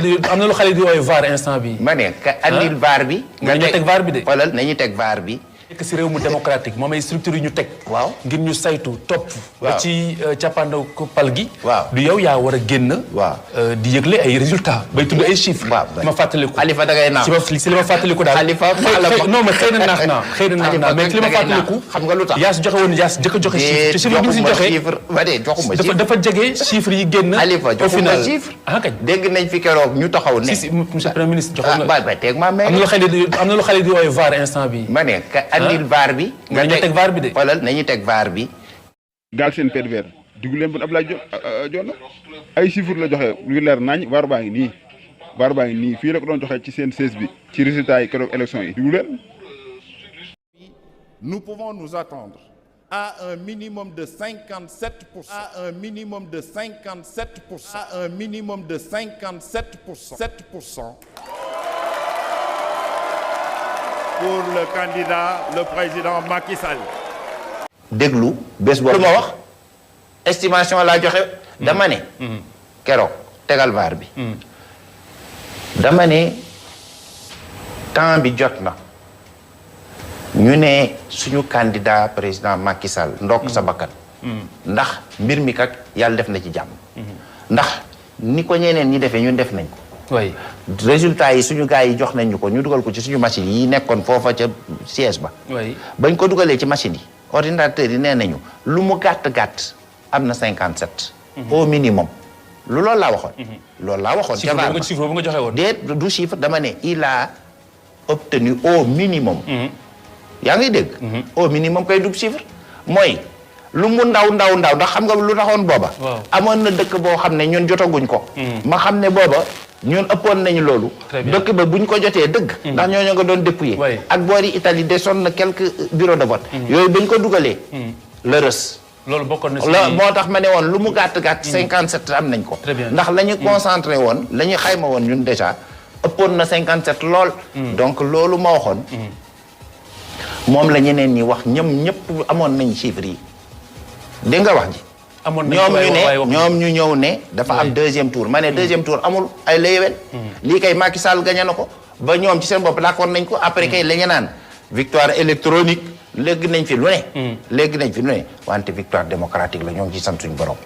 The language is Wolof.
am na lu xale di woowee VAR instant bi ma ne ka andil VAR bi. nga teg VAR bi de. xoolal nañu teg VAR bi. nekk si réew mu démocratique moom ay structures yu ñu teg. waaw ngir ñu saytu topp. waaw ba ci cappaandaw ko pal gi. waaw du yow yaa war a génn. waaw di yëgle ay résultats. bay tudd ay chiffres. waaw ma fàttaliku. Khalifa da ngay naax si li ma fàttaliku daal. Khalifa non mais xëy na naax naa. xëy na naax naa mais li ma fàttaliku. xam nga lu tax yaa si joxe woon yaa si jëkk a joxe chiffre. te chiffre bi ñu si joxe dafa jege chiffre yi génn. Khalifa joxuma chiffre. ah kañ dégg nañ fi keroog ñu taxaw ne. si monsieur premier ministre joxoon nga. ba teg ma am na lu xale di woowee VAR instant bi ma ne ka andil VAR bi. nga teg VAR bi de. xoolal nañu teg VAR bi. Galsen Fait Divers dugg leen bon Abdoulaye Dione ay chiffres la joxe yu leer nañ VAR baa ngi nii VAR baa ngi nii fii la ko doon joxe ci seen 16 bi ci résultats yi keroog élection yi dugg leen. Nous pouvons nous attendre à un minimum de 57%, à un minimum de 57%, à un minimum de 57%, 7% pour le candidat, le président Macky Sall. déglu bés boobu. lu ma wax estimation laa joxe. dama ne. keroog tegal VAR bi. dama ne temps bi jot na. ñu ne suñu candidat président Macky Sall. ndokk sa bakkan. ndax mbir mi kat yàlla def na ci jàmm. ndax ni ko ñeneen ñi defee ñun def nañ ko. oui résultat yi suñu gars yi jox nañ ñu ko ñu dugal ko ci suñu machine yi nekkoon foofa ca siège ba. oui bañ ko dugalee ci machine yi. ordinateur yi nee nañu lu mu gàtt am na 57. au minimum. loolu laa waxoon. loolu laa waxoon. chiffre boobu nga joxe woon. déet du chiffre dama ne il a obtenu au minimum. yaa ngi dégg. au minimum kay du chiffre. mooy lu mu ndaw ndax xam nga lu taxoon booba. amoon na dëkk boo xam ne ñun jotaguñ ko. ma xam ne booba ñun ëppoon nañu loolu. dëkk ba buñ ko jotee dëgg. ndax ñooñu nga doon dépouiller. ak boori Italie desoon na quelques bureaux de vote. yooyu buñ ko dugalee. la rës. loolu bokkoon na si moo tax ma ne woon lu mu gàtt 57 am nañ ko. ndax la ñu concentré woon la ñu xayma woon ñun déjà ëppoon na 57 lool. donc loolu ma waxoon. moom la ñeneen ñi wax ñëpp amoon nañ chiffres yi dégg nga wax ji. ñoom ñu ñëw ne dafa am deuxième tour ma ne deuxième tour amul ay layewén lii kay Macky Sall gagné na ko ba ñoom ci seen bopp d'accord nañ ko après kay la ñu naan victoire électronique léegi nañ fi lu ne wante victoire démocratique la ñoo ngi ci sant suñu borom